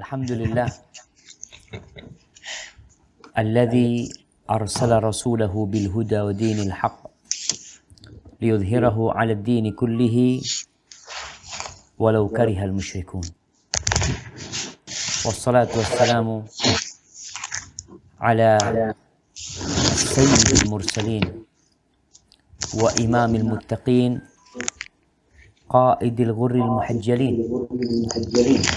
Alhamdulillah alladzi arsala rasulahu bil huda wa dinil haqq liyudhhirahu 'ala ad-din kullihi walau karihal musyrikun. Wassalatu wassalamu ala sayyidil mursalin wa imamil muttaqin qaidil ghurril muhajjalin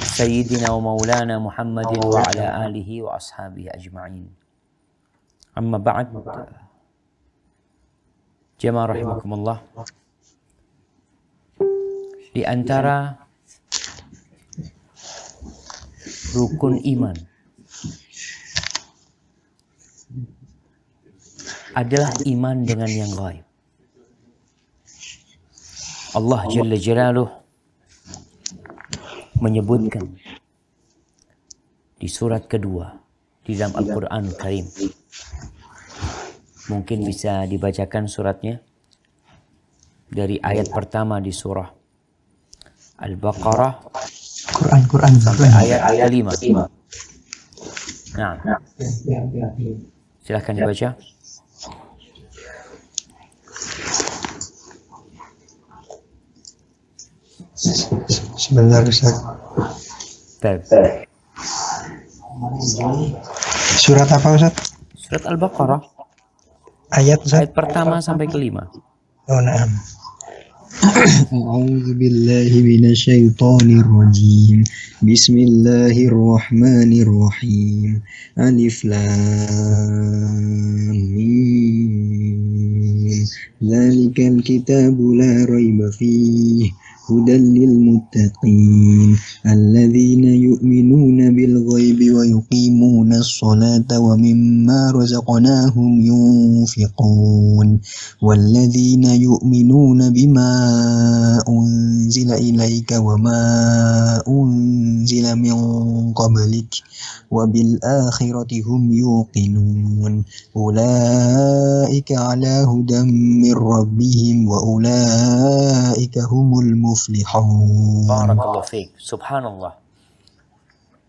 sayyidina wa maulana Muhammadin wa ala alihi wa ashabihi ajma'in. Amma ba'd. Jamaah rahimakumullah, di antara rukun iman adalah iman dengan yang gaib. Allah Jalla Jalaluh menyebutkan di surat kedua di dalam Al-Quranul Karim. Mungkin bisa dibacakan suratnya dari ayat pertama di surah Al-Baqarah Quran sampai ayat kelima. Nah, silahkan dibaca. Sebentar Ustaz. Surat apa Ustaz? Surat Al-Baqarah Ayat Ustaz? ayat pertama sampai kelima. Oh na'am. A'udzu billahi minasyaitonir rajim. Bismillahirrahmanirrahim. Alif lam mim. Dzalikal kitabu la raiba fihi hudan lil muttaqin alladzina yu'minuna bil ghaibi wa yuqimuna as-salata wa mimma razaqnahum yunfiqun walladzina yu'minuna bima unzila ilayka wa ma unzila min qablik wa bil akhirati hum yuqinun ulaika ala hudan min rabbihim wa ulaika humul muflihun. Barakallahu fiik. Subhanallah.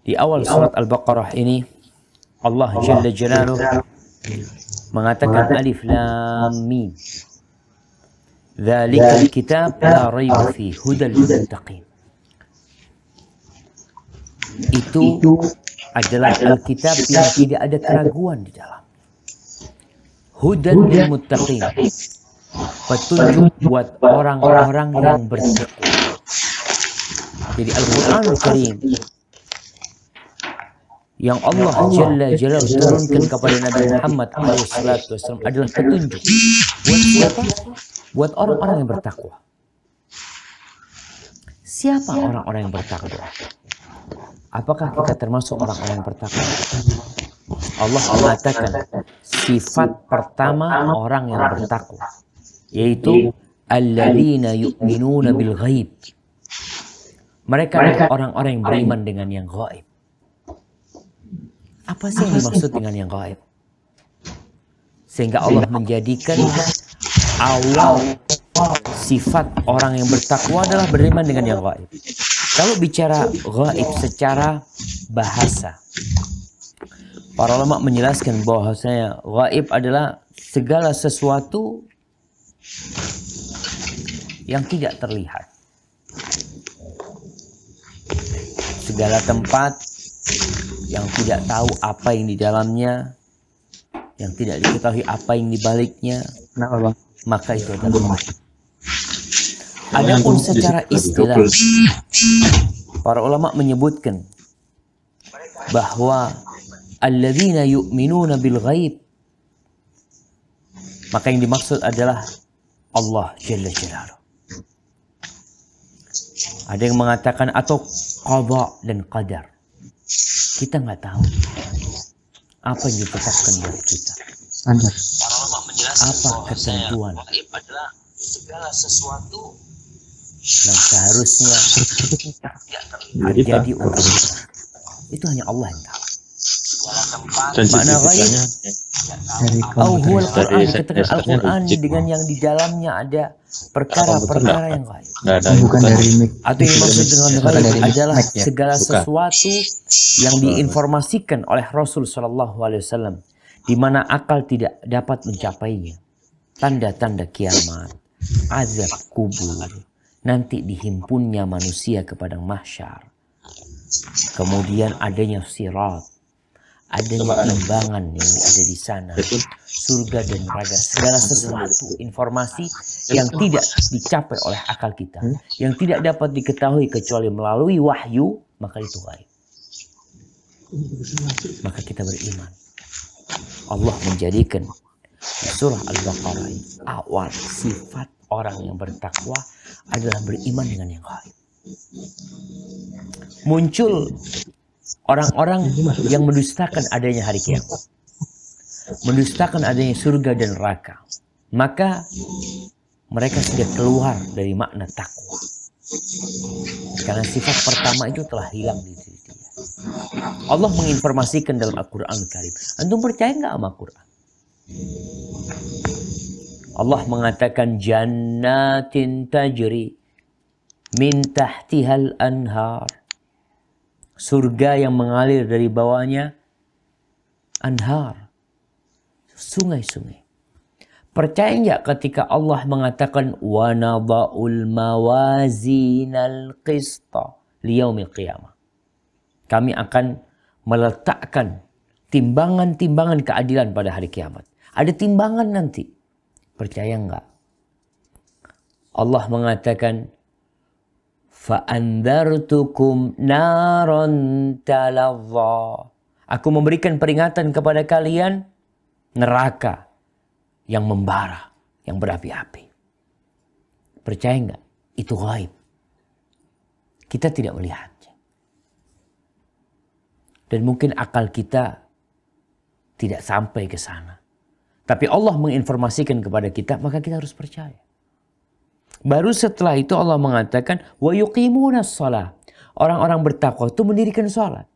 Di awal surat Al-Baqarah ini Allah Jalla Jalaluh mengatakan alif lam mim. Dzalikal kitab la raiba fihi hudal lil muttaqin. Itu adalah Alkitab yang tidak ada keraguan di dalam. Hudan lil muttaqin. Petunjuk buat orang-orang yang bertakwa. Jadi Al-Quranul Karim yang Allah Jalla Jalaluhu turunkan kepada Nabi Muhammad SAW adalah petunjuk. Buat siapa? Buat orang-orang yang bertakwa. Siapa orang-orang yang bertakwa? Apakah kita termasuk orang-orang yang bertakwa? Allah mengatakan sifat pertama orang yang bertakwa, yaitu alladzina yu'minuna bil ghaib. Mereka adalah orang-orang yang beriman dengan yang gaib. Apa sih yang dimaksud dengan yang gaib? Sehingga Allah menjadikan awal sifat orang yang bertakwa adalah beriman dengan yang gaib. Kalau bicara gaib secara bahasa, para ulama menjelaskan bahwasanya gaib adalah segala sesuatu yang tidak terlihat. Segala tempat yang tidak tahu apa yang di dalamnya, yang tidak diketahui apa yang di baliknya, maka itu adalah gaib. Adapun secara istilah, para ulama menyebutkan bahwa alladzina yu'minuna bil ghaib, maka yang dimaksud adalah Allah Jalla Jalaluhu. Ada yang mengatakan atau qada dan qadar. Kita nggak tahu apa yang ditetapkan buat kita. Apa ketentuan segala sesuatu yang seharusnya terjadi untuk kita. Itu hanya Allah yang tahu. Makna ghaib Dari au huwal komputer. Quran, dikatakan Al-Quran dengan yang di dalamnya ada perkara-perkara yang gaib. Bukan dari mic. Atau yang dimaksud dengan Bukan gaib dari mic, adalah mic ya. segala sesuatu yang diinformasikan oleh Rasul Shallallahu Alaihi Wasallam, di mana akal tidak dapat mencapainya. Tanda-tanda kiamat, azab kubur, nanti dihimpunnya manusia ke padang mahsyar, kemudian adanya sirat, adanya timbangan yang ada di sana, surga dan neraka, segala sesuatu informasi yang tidak dicapai oleh akal kita, yang tidak dapat diketahui kecuali melalui wahyu, maka itu gaib. Maka kita beriman. Allah menjadikan di surah Al-Baqarah awal sifat orang yang bertakwa adalah beriman dengan yang gaib. Muncul orang-orang yang mendustakan adanya hari kiamat, mendustakan adanya surga dan neraka, maka mereka sudah keluar dari makna takwa, karena sifat pertama itu telah hilang di diri dia. Allah menginformasikan dalam Al-Quran Al-Karim. Antum percaya nggak sama Al-Quran? Allah mengatakan jannatin tajri min tahtihal anhar, surga yang mengalir dari bawahnya anhar, sungai-sungai. Percaya nggak ketika Allah mengatakan wa nadha'ul mawazinal qista liyaumil qiyamah, kami akan meletakkan timbangan-timbangan keadilan pada hari kiamat. Ada timbangan nanti. Percaya nggak? Allah mengatakan fa'andhartukum naron talazza, aku memberikan peringatan kepada kalian neraka yang membara, yang berapi-api. Percaya nggak? Itu gaib. Kita tidak melihatnya. Dan mungkin akal kita tidak sampai ke sana. Tapi Allah menginformasikan kepada kita, maka kita harus percaya. Baru setelah itu Allah mengatakan wa yuqimunas shalah. Orang-orang bertakwa itu mendirikan salat.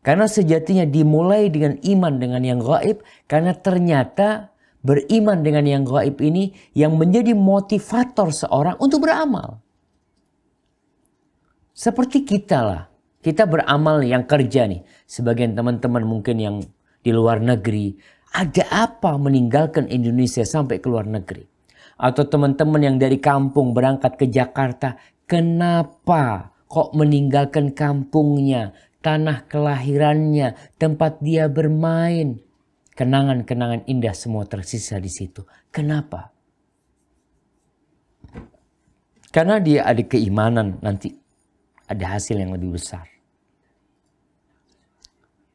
Karena sejatinya dimulai dengan iman dengan yang gaib, karena ternyata beriman dengan yang gaib ini yang menjadi motivator seorang untuk beramal. Seperti kita lah, kita beramal yang kerja nih. Sebagian teman-teman mungkin yang di luar negeri, ada apa meninggalkan Indonesia sampai ke luar negeri? Atau teman-teman yang dari kampung berangkat ke Jakarta, kenapa kok meninggalkan kampungnya, tanah kelahirannya, tempat dia bermain? Kenangan-kenangan indah semua tersisa di situ. Kenapa? Karena dia ada keimanan nanti ada hasil yang lebih besar.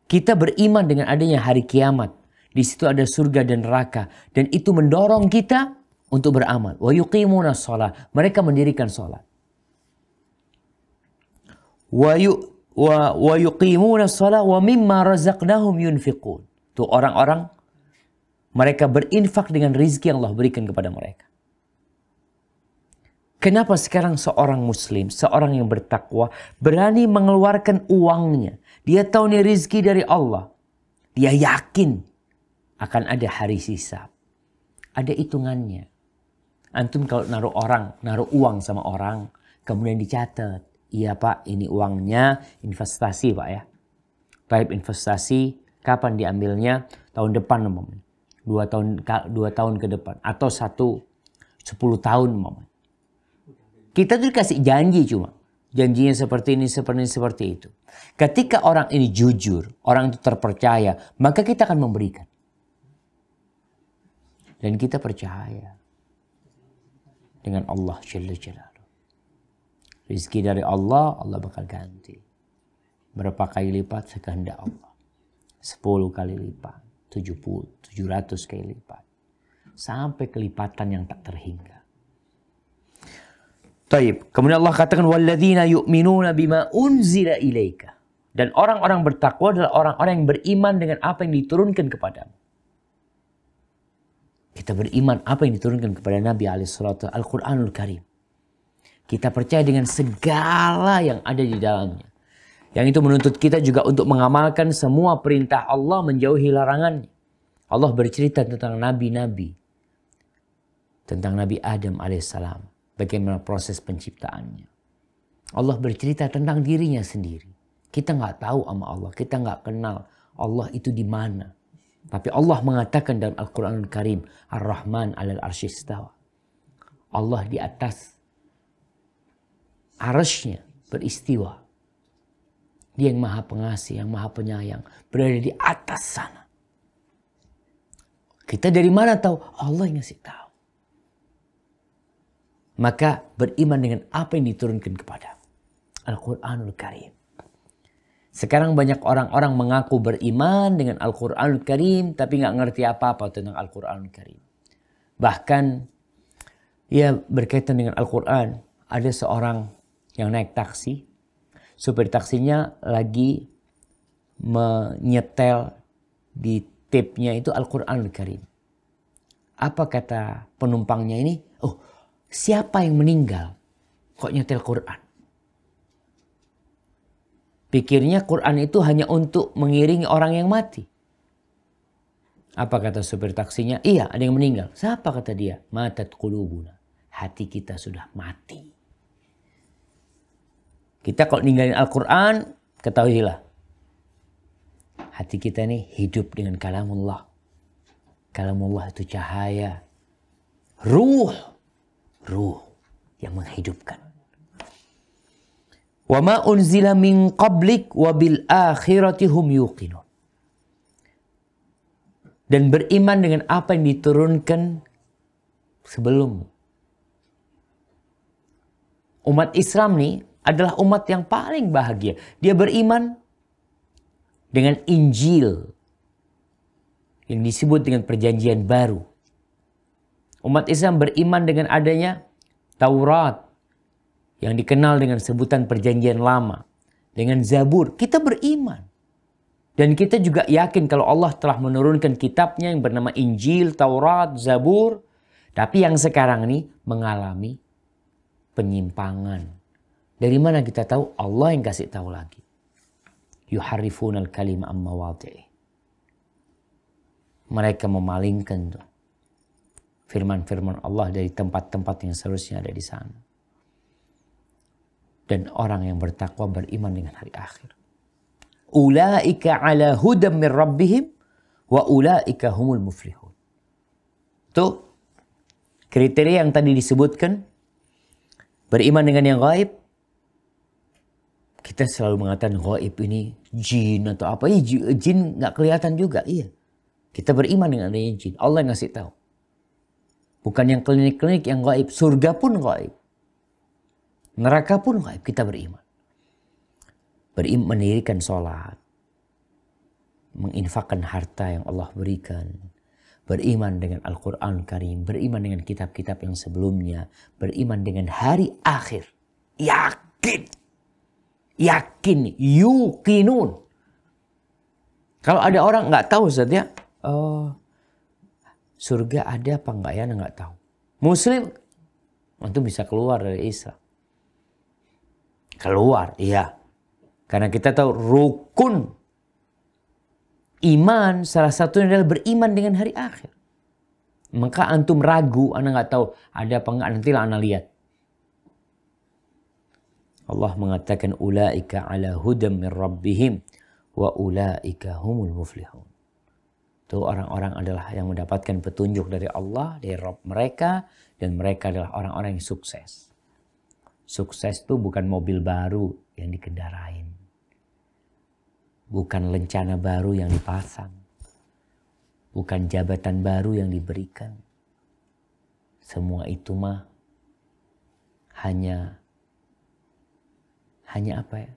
Kita beriman dengan adanya hari kiamat. Di situ ada surga dan neraka. Dan itu mendorong kita untuk beramal. Wa yuqimunas shalah. Mereka mendirikan salat. Wa yuqimunas shalah wa mimma razaqnahum yunfiqun. Itu orang-orang mereka berinfak dengan rizki yang Allah berikan kepada mereka. Kenapa sekarang seorang muslim, seorang yang bertakwa berani mengeluarkan uangnya? Dia tahu ini rizki dari Allah. Dia yakin akan ada hari hisab. Ada hitungannya. Antum kalau naruh uang sama orang, kemudian dicatat. Iya Pak, ini uangnya investasi Pak ya. Baik investasi, kapan diambilnya? Tahun depan umpamanya. 2 tahun ke depan. Atau 10 tahun umpamanya. Kita tuh dikasih janji cuma. Janjinya seperti ini, seperti itu. Ketika orang ini jujur, orang itu terpercaya, maka kita akan memberikan. Dan kita percaya dengan Allah Jalla Jalaluhu. Rizki dari Allah, Allah bakal ganti. Berapa kali lipat sekehendak Allah. 10 kali lipat, 700 kali lipat. Sampai kelipatan yang tak terhingga. Taib. Kemudian Allah katakan walladzina yu'minuna bima unzila ilaika. Dan orang-orang bertakwa adalah orang-orang yang beriman dengan apa yang diturunkan kepadamu. Kita beriman apa yang diturunkan kepada Nabi alaihissalatu Al-Quranul Karim. Kita percaya dengan segala yang ada di dalamnya. Yang itu menuntut kita juga untuk mengamalkan semua perintah Allah, menjauhi larangannya. Allah bercerita tentang nabi-nabi. Tentang Nabi Adam alaihissalam. Bagaimana proses penciptaannya. Allah bercerita tentang dirinya sendiri. Kita nggak tahu sama Allah. Kita nggak kenal Allah itu di mana. Tapi Allah mengatakan dalam Al-Quranul Karim. Ar-Rahman alal arsy istawa. Allah di atas arsy-Nya beristiwa. Dia yang maha pengasih, yang maha penyayang. Berada di atas sana. Kita dari mana tahu? Allah yang ngasih tahu. Maka beriman dengan apa yang diturunkan kepada Al-Quranul Karim. Sekarang banyak orang-orang mengaku beriman dengan Al-Quranul Karim. Tapi nggak ngerti apa-apa tentang Al-Quranul Karim. Bahkan ya berkaitan dengan Al-Quran. Ada seorang yang naik taksi. Supir taksinya lagi menyetel di tape-nya itu Al-Quranul Karim. Apa kata penumpangnya ini? Oh, siapa yang meninggal? Kok nyetel Quran? Pikirnya Quran itu hanya untuk mengiringi orang yang mati. Apa kata supir taksinya? Iya, ada yang meninggal. Siapa kata dia? Matat qulubuna. Hati kita sudah mati. Kita kalau ninggalin Al-Quran, ketahuilah. Hati kita ini hidup dengan kalamullah. Kalamullah itu cahaya. Ruh yang menghidupkan. Wa ma unzila min qablik wa bil akhirati hum yuqinun. Dan beriman dengan apa yang diturunkan sebelum. Umat Islam nih adalah umat yang paling bahagia. Dia beriman dengan Injil yang disebut dengan perjanjian baru. Umat Islam beriman dengan adanya Taurat yang dikenal dengan sebutan perjanjian lama. Dengan Zabur. Kita beriman. Dan kita juga yakin kalau Allah telah menurunkan kitabnya yang bernama Injil, Taurat, Zabur. Tapi yang sekarang ini mengalami penyimpangan. Dari mana kita tahu? Allah yang kasih tahu lagi. Yuharrifunal kalima amma wadi'i. Mereka memalingkan tuh firman-firman Allah dari tempat-tempat yang seharusnya ada di sana. Dan orang yang bertakwa beriman dengan hari akhir. Ulaika ala hudam min rabbihim wa ulaika humul muflihun. Tuh kriteria yang tadi disebutkan. Beriman dengan yang gaib. Kita selalu mengatakan gaib ini jin atau apa. Jin nggak kelihatan juga. Iya. Kita beriman dengan adanya jin. Allah yang ngasih tahu. Bukan yang klinik-klinik yang gaib. Surga pun gaib. Neraka pun gaib. Kita beriman. Beriman mendirikan sholat. Menginfakkan harta yang Allah berikan. Beriman dengan Al-Quran Karim. Beriman dengan kitab-kitab yang sebelumnya. Beriman dengan hari akhir. Yakin. Yakin, yuqinun. Kalau ada orang nggak tahu Ustaz ya, surga ada apa enggak ya, nggak tahu. Muslim itu bisa keluar dari Islam. Keluar, iya. Karena kita tahu rukun iman salah satunya adalah beriman dengan hari akhir. Maka antum ragu, anda nggak tahu ada apa enggak, nantilah anda lihat. Allah mengatakan ulaika ala hudam min rabbihim wa ulaika humul muflihun. Itu orang-orang adalah yang mendapatkan petunjuk dari Allah, dari Rabb mereka, dan mereka adalah orang-orang yang sukses. Sukses itu bukan mobil baru yang dikendarain. Bukan lencana baru yang dipasang. Bukan jabatan baru yang diberikan. Semua itu mah hanya apa ya?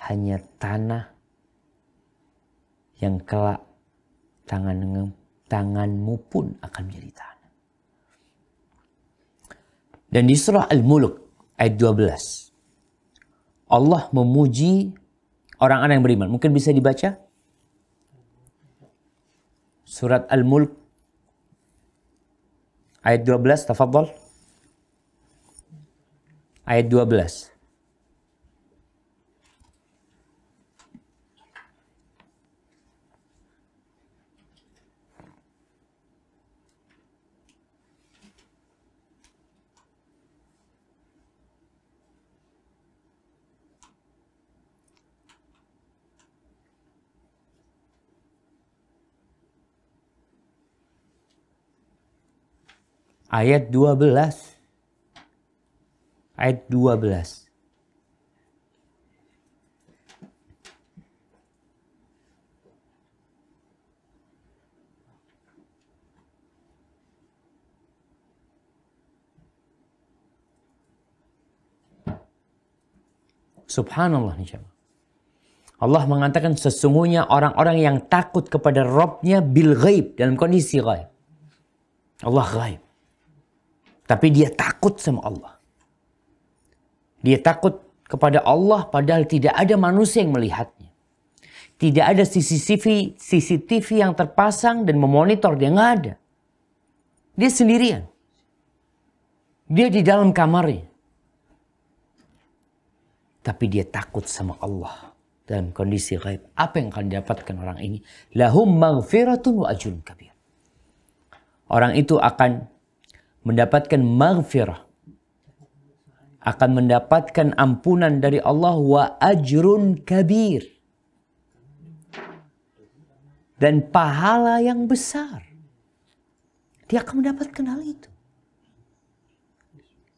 Hanya tanah yang kelak tanganmu pun akan menjadi tanah. Dan di surah Al-Mulk ayat 12. Allah memuji orang-orang yang beriman. Mungkin bisa dibaca? Surat Al-Mulk ayat 12, tafadhol. Ayat 12. Ayat 12. Ayat 12. Subhanallah nih jemaah. Allah mengatakan sesungguhnya orang-orang yang takut kepada Rabbnya bil ghaib, dalam kondisi ghaib. Allah ghaib. Tapi dia takut sama Allah. Dia takut kepada Allah padahal tidak ada manusia yang melihatnya. Tidak ada CCTV yang terpasang dan memonitor, dia nggak ada. Dia sendirian. Dia di dalam kamarnya. Tapi dia takut sama Allah dalam kondisi ghaib. Apa yang akan didapatkan orang ini? Lahum maghfiratun wa ajrun kabir. Orang itu akan mendapatkan maghfirah. Akan mendapatkan ampunan dari Allah wa ajrun kabir. Dan pahala yang besar. Dia akan mendapatkan hal itu.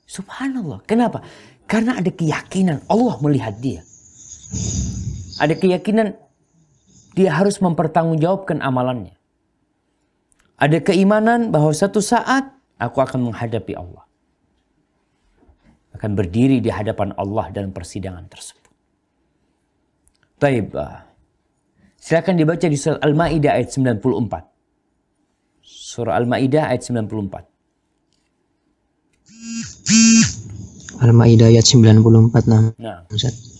Subhanallah. Kenapa? Karena ada keyakinan Allah melihat dia. Ada keyakinan dia harus mempertanggungjawabkan amalannya. Ada keimanan bahwa satu saat aku akan menghadapi Allah. Akan berdiri di hadapan Allah dalam persidangan tersebut. Taib. Silakan dibaca di surah Al-Maidah ayat 94. Surah Al-Maidah ayat 94. Al-Maidah ayat 94. Nah. Ustaz.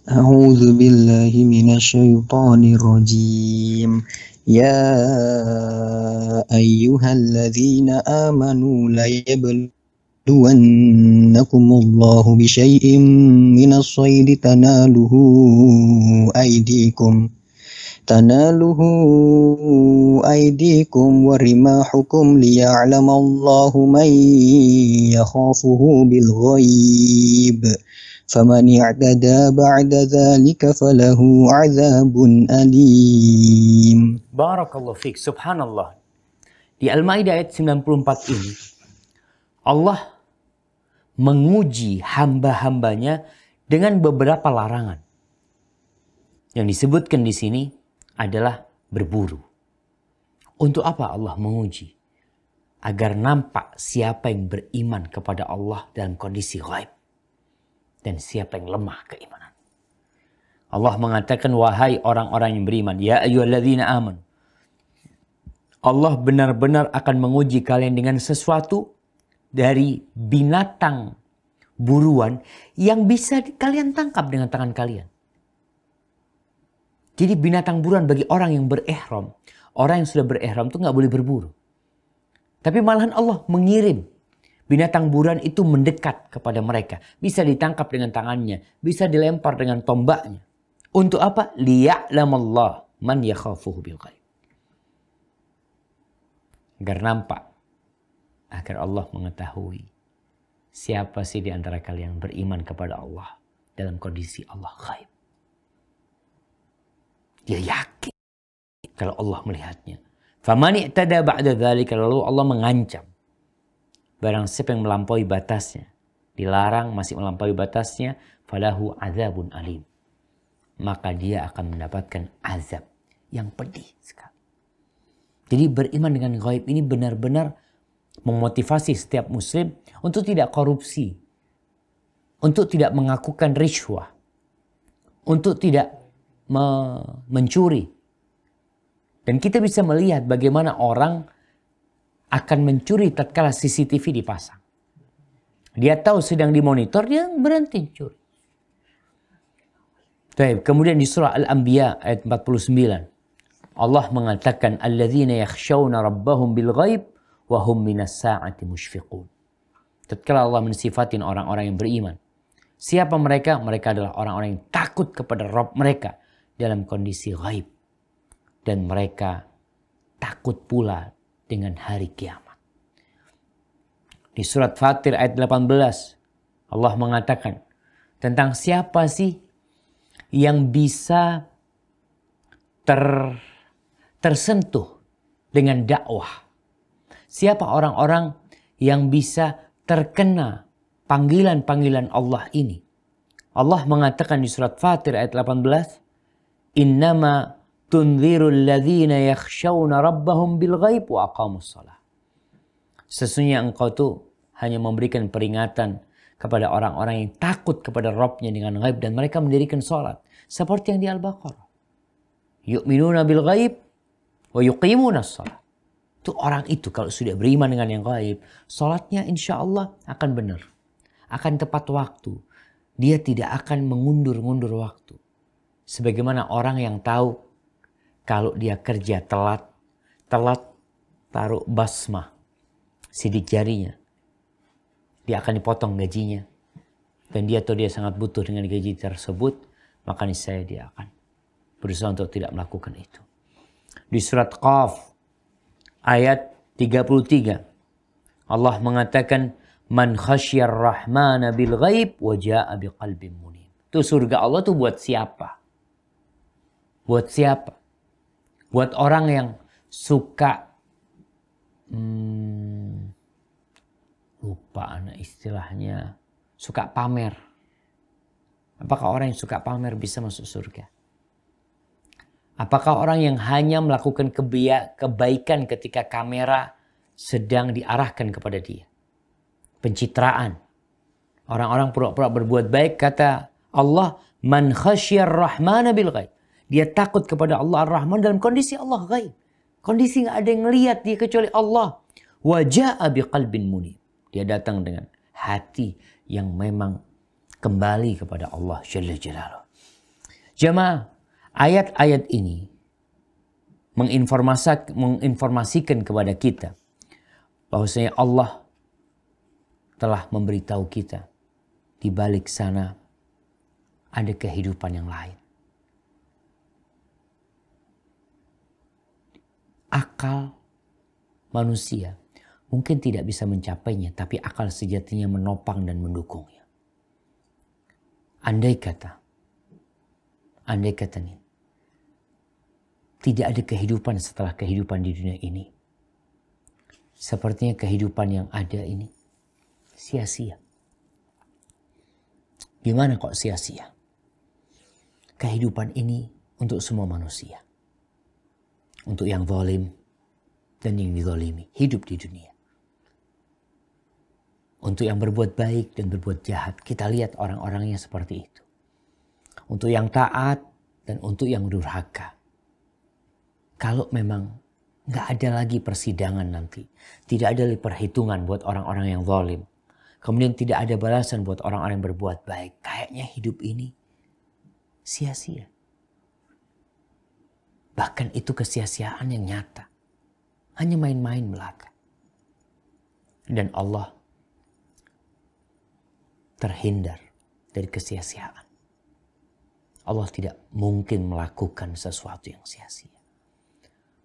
A'udzu billahi minasyaitonir rajim. Ya ayyuhalladzina amanu la yabluwannakumullahu bisyai'im minas shaidi tanaluhu aydikum wa rimahukum liya'lamallahu man yakhafuhu bil ghaib. فَمَنِ اعْتَدَى بَعْدَ ذَلِكَ فَلَهُ عَذَابٌ أَلِيمٌ. Barakallahu fiik. Subhanallah. Di Al-Maidah ayat 94 ini Allah menguji hamba-hambanya dengan beberapa larangan. Yang disebutkan di sini adalah berburu. Untuk apa Allah menguji? Agar nampak siapa yang beriman kepada Allah dalam kondisi ghaib. Dan siapa yang lemah keimanan. Allah mengatakan, wahai orang-orang yang beriman, ya ayyuhalladzina amanu. Allah benar-benar akan menguji kalian dengan sesuatu dari binatang buruan yang bisa kalian tangkap dengan tangan kalian. Jadi binatang buruan bagi orang yang berihram, orang yang sudah berihram itu nggak boleh berburu. Tapi malahan Allah mengirim binatang buruan itu mendekat kepada mereka. Bisa ditangkap dengan tangannya. Bisa dilempar dengan tombaknya. Untuk apa? Liya'lamallah man yakhafuhu bil ghaib. Agar nampak. Agar Allah mengetahui. Siapa sih di antara kalian beriman kepada Allah. Dalam kondisi Allah ghaib. Dia yakin. Kalau Allah melihatnya. Faman i'tada ba'da dzalika. Lalu Allah mengancam. Barang siapa yang melampaui batasnya, dilarang masih melampaui batasnya, falahu azabun alim. Maka dia akan mendapatkan azab yang pedih sekali. Jadi beriman dengan ghaib ini benar-benar memotivasi setiap muslim untuk tidak korupsi, untuk tidak mengakukan rishwah, untuk tidak mencuri. Dan kita bisa melihat bagaimana orang akan mencuri tatkala CCTV dipasang. Dia tahu sedang dimonitor, dia berhenti curi. Baik, kemudian di surah Al-Anbiya ayat 49. Allah mengatakan, alladzina yakhshawna rabbahum bil ghaib wa hum minas sa'ati musyfiqun. Tatkala Allah mensifatin orang-orang yang beriman. Siapa mereka? Mereka adalah orang-orang yang takut kepada Rabb mereka dalam kondisi ghaib. Dan mereka takut pula dengan hari kiamat. Di surat Fatir ayat 18 Allah mengatakan, tentang siapa sih yang bisa tersentuh dengan dakwah. Siapa orang-orang yang bisa terkena panggilan-panggilan Allah ini. Allah mengatakan di surat Fatir ayat 18, Innama tunzirul ladzina yakhshawna rabbahum bil ghaib wa aqamus shalah. Sesungguhnya engkau tuh hanya memberikan peringatan kepada orang-orang yang takut kepada Rabbnya dengan ghaib dan mereka mendirikan salat. Seperti yang di Al-Baqarah. Yu'minuna bil ghaib wa yuqimuna shalah. Itu orang itu kalau sudah beriman dengan yang gaib, salatnya insya Allah akan benar. Akan tepat waktu. Dia tidak akan mengundur-ngundur waktu. Sebagaimana orang yang tahu kalau dia kerja telat taruh basmah sidik jarinya, dia akan dipotong gajinya. Dan dia tahu dia sangat butuh dengan gaji tersebut, maka niscaya dia akan berusaha untuk tidak melakukan itu. Di surat Qaf ayat 33 Allah mengatakan man khasyar rahmana bil ghaib wa jaa biqalbin munib. Itu surga Allah tuh buat siapa? Buat siapa? Buat orang yang suka lupa anak istilahnya, suka pamer. Apakah orang yang suka pamer bisa masuk surga? Apakah orang yang hanya melakukan kebaikan ketika kamera sedang diarahkan kepada dia? Pencitraan. Orang-orang pura-pura berbuat baik, kata Allah, man khasyar rahmana bil ghaib. Dia takut kepada Allah Ar-Rahman dalam kondisi Allah ghaib. Kondisi gak ada yang lihat dia kecuali Allah. Wa jaa biqalbin munib. Dia datang dengan hati yang memang kembali kepada Allah Jalla Jalaluh. Jamaah, ayat-ayat ini menginformasikan kepada kita bahwasanya Allah telah memberitahu kita di balik sana ada kehidupan yang lain. Akal manusia mungkin tidak bisa mencapainya, tapi akal sejatinya menopang dan mendukungnya. Andai kata nih, tidak ada kehidupan setelah kehidupan di dunia ini. Sepertinya kehidupan yang ada ini sia-sia. Gimana kok sia-sia? Kehidupan ini untuk semua manusia. Untuk yang zalim dan yang dizalimi. Hidup di dunia. Untuk yang berbuat baik dan berbuat jahat. Kita lihat orang-orangnya seperti itu. Untuk yang taat dan untuk yang durhaka. Kalau memang gak ada lagi persidangan nanti. Tidak ada lagi perhitungan buat orang-orang yang zalim. Kemudian tidak ada balasan buat orang-orang yang berbuat baik. Kayaknya hidup ini sia-sia. Bahkan itu kesia-siaan yang nyata. Hanya main-main belaka. Dan Allah terhindar dari kesia-siaan. Allah tidak mungkin melakukan sesuatu yang sia-sia.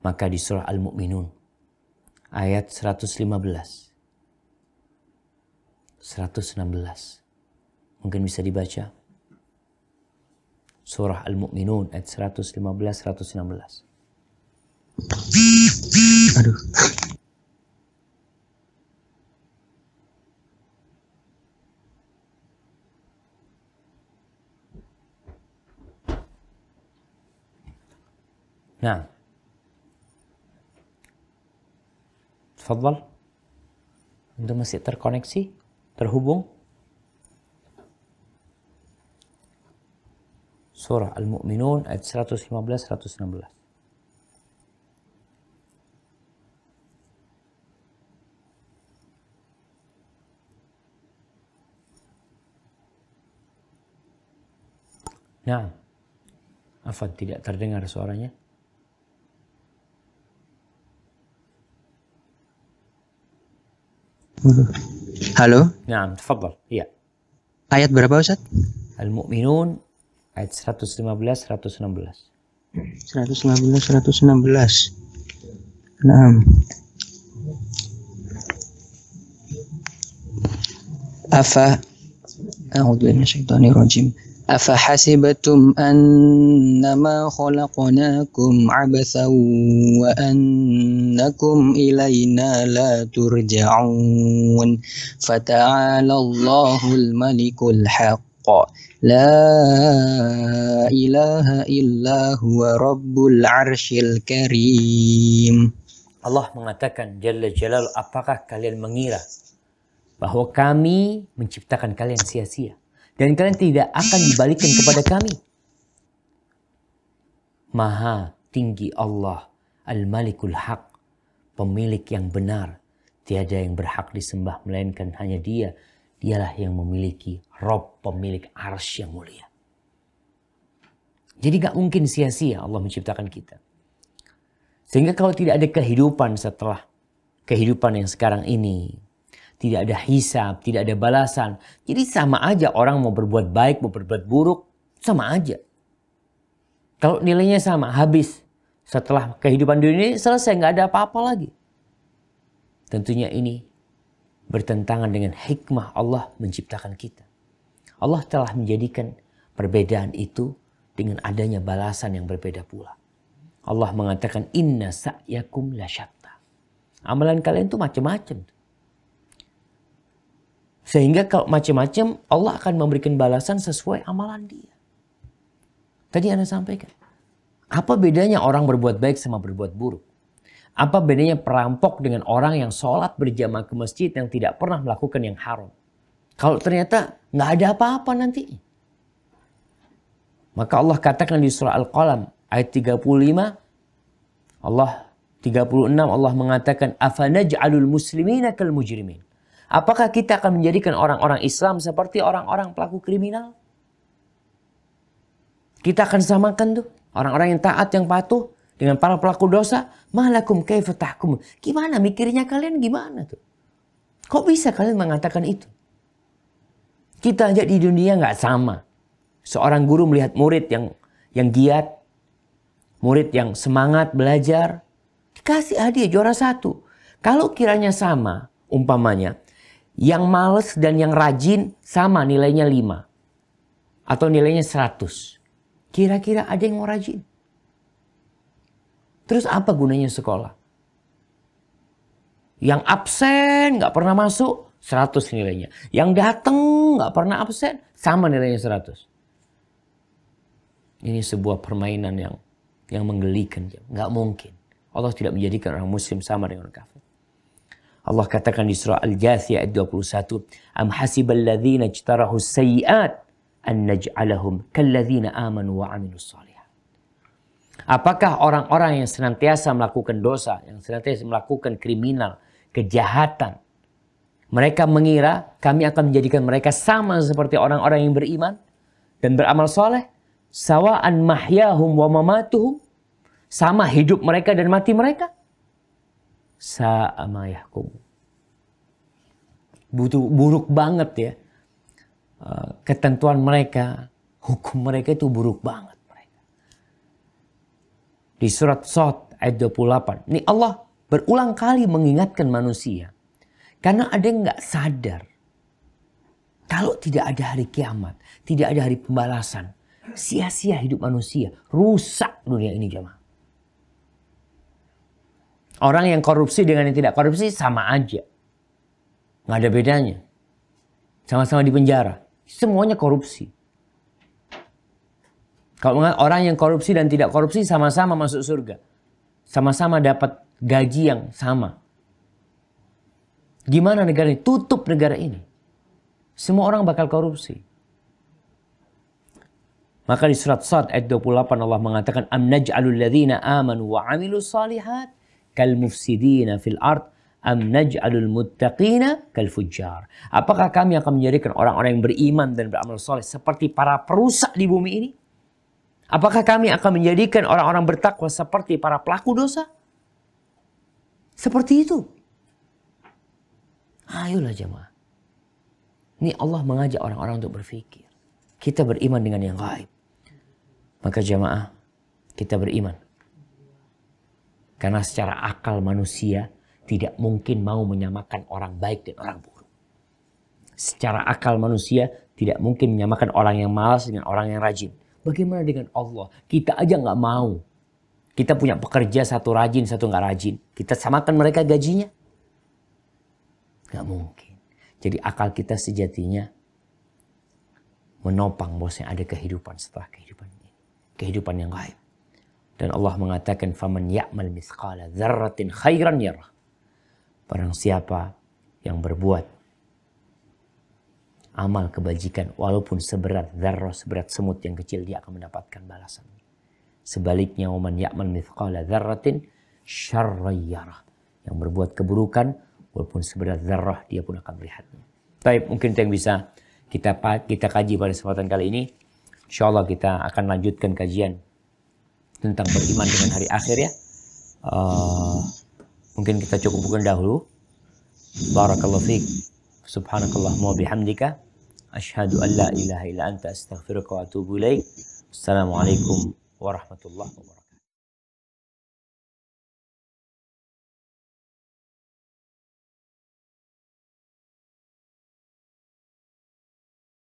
Maka di surah Al-Mu'minun ayat 116. Mungkin bisa dibaca. Surah Al-Mu'minun ayat 115-116. Aduh. Nah. Tafadhal. Anda masih terkoneksi? Terhubung? Surah Al-Mu'minun ayat 115-116. Nah, apa tidak terdengar suaranya? Halo? Nah, tafadhal. Iya. Ayat berapa Ustaz? Al-Mu'minun ayat 115-116. 115-116. Nah. A'udzu billahi minasyaitonir rajim. Afahasibatum annama khalaqnakum 'abatsan wa annakum ilaina la turja'un. Fata'alallahul malikul haqq. La ilaha illa huwa rabbul arsyil karim. Allah mengatakan Jalla Jalal, apakah kalian mengira bahwa kami menciptakan kalian sia-sia dan kalian tidak akan dibalikan kepada kami? Maha tinggi Allah, Al-Malikul Haq, pemilik yang benar. Tiada yang berhak disembah melainkan hanya Dia. Dialah yang memiliki Rob, pemilik arsy yang mulia. Jadi gak mungkin sia-sia Allah menciptakan kita. Sehingga kalau tidak ada kehidupan setelah kehidupan yang sekarang ini, tidak ada hisab, tidak ada balasan. Jadi sama aja orang mau berbuat baik, mau berbuat buruk, sama aja. Kalau nilainya sama, habis. Setelah kehidupan dunia ini selesai, nggak ada apa-apa lagi. Tentunya ini bertentangan dengan hikmah Allah menciptakan kita. Allah telah menjadikan perbedaan itu dengan adanya balasan yang berbeda pula. Allah mengatakan, inna sa'yakum lasyatta. Amalan kalian itu macam-macam. Sehingga kalau macam-macam, Allah akan memberikan balasan sesuai amalan dia. Tadi Anda sampaikan. Apa bedanya orang berbuat baik sama berbuat buruk? Apa bedanya perampok dengan orang yang sholat berjamaah ke masjid yang tidak pernah melakukan yang haram? Kalau ternyata nggak ada apa-apa nanti. Maka Allah katakan di surah Al-Qalam ayat 35. Allah 36 Allah mengatakan, afanaj'alul muslimina kal mujrimin. Apakah kita akan menjadikan orang-orang Islam seperti orang-orang pelaku kriminal? Kita akan samakan tuh orang-orang yang taat, yang patuh dengan para pelaku dosa. Malakum kaifa tahkumun. Gimana mikirnya kalian, gimana tuh? Kok bisa kalian mengatakan itu? Kita aja di dunia nggak sama. Seorang guru melihat murid yang giat, murid yang semangat belajar, dikasih hadiah juara 1. Kalau kiranya sama, umpamanya, yang males dan yang rajin sama nilainya 5. Atau nilainya 100. Kira-kira ada yang mau rajin? Terus apa gunanya sekolah? Yang absen gak pernah masuk, 100 nilainya. Yang datang gak pernah absen, sama nilainya 100. Ini sebuah permainan yang menggelikan. Gak mungkin. Allah tidak menjadikan orang muslim sama dengan orang kafir. Allah katakan di surah Al-Jathiyah ayat 21. Am hasibal ladzina ijtarahu sayyi'at an naj'alahum kalladzina amanu wa 'amilus shalihat. Apakah orang-orang yang senantiasa melakukan dosa, yang senantiasa melakukan kriminal, kejahatan, mereka mengira kami akan menjadikan mereka sama seperti orang-orang yang beriman dan beramal soleh? Sawa'an mahyahum wa mamatuhum. Sama hidup mereka dan mati mereka? Sa'a yahkum. Buruk banget ya. Ketentuan mereka, hukum mereka itu buruk banget. Di surat Shad ayat 28. Ini Allah berulang kali mengingatkan manusia. Karena ada yang nggak sadar. Kalau tidak ada hari kiamat, tidak ada hari pembalasan, sia-sia hidup manusia, rusak dunia ini jemaah. Orang yang korupsi dengan yang tidak korupsi sama aja. Nggak ada bedanya. Sama-sama di penjara. Semuanya korupsi. Kalau orang yang korupsi dan tidak korupsi sama-sama masuk surga. Sama-sama dapat gaji yang sama. Gimana negara ini? Tutup negara ini. Semua orang bakal korupsi. Maka di surat Shad ayat 28 Allah mengatakan, am naj'alul ladzina amanu wa 'amilus shalihat kal mufsidina fil ard am naj'alul muttaqina kal fujjar. Apakah kami akan menjadikan orang-orang yang beriman dan beramal saleh seperti para perusak di bumi ini? Apakah kami akan menjadikan orang-orang bertakwa seperti para pelaku dosa? Seperti itu. Ayolah jemaah. Ini Allah mengajak orang-orang untuk berpikir. Kita beriman dengan yang gaib. Maka jemaah, kita beriman. Karena secara akal manusia tidak mungkin mau menyamakan orang baik dan orang buruk. Secara akal manusia tidak mungkin menyamakan orang yang malas dengan orang yang rajin. Bagaimana dengan Allah? Kita aja nggak mau. Kita punya pekerja satu rajin, satu nggak rajin. Kita samakan mereka gajinya? Nggak mungkin. Jadi akal kita sejatinya menopang bahwasanya ada kehidupan setelah kehidupan ini. Kehidupan yang gaib. Dan Allah mengatakan, "Faman ya'mal mithqala dzarratin khairan yarah." Barang siapa yang berbuat amal kebajikan walaupun seberat dzarrah, seberat semut yang kecil, dia akan mendapatkan balasan. Sebaliknya, "Waman ya'mal mithqala dzarratin syarran yarah." Yang berbuat keburukan walaupun seberat dzarrah, dia pun akan melihatnya. Baik, mungkin itu yang bisa kita kaji pada kesempatan kali ini. Insyaallah kita akan lanjutkan kajian tentang beriman dengan hari akhir ya. Mungkin kita cukupkan dahulu. Barakallahu fiik. Subhanakallahumma wa bihamdika asyhadu an la ilaha illa anta astaghfiruka wa atubu ilaik. Assalamualaikum warahmatullahi wabarakatuh.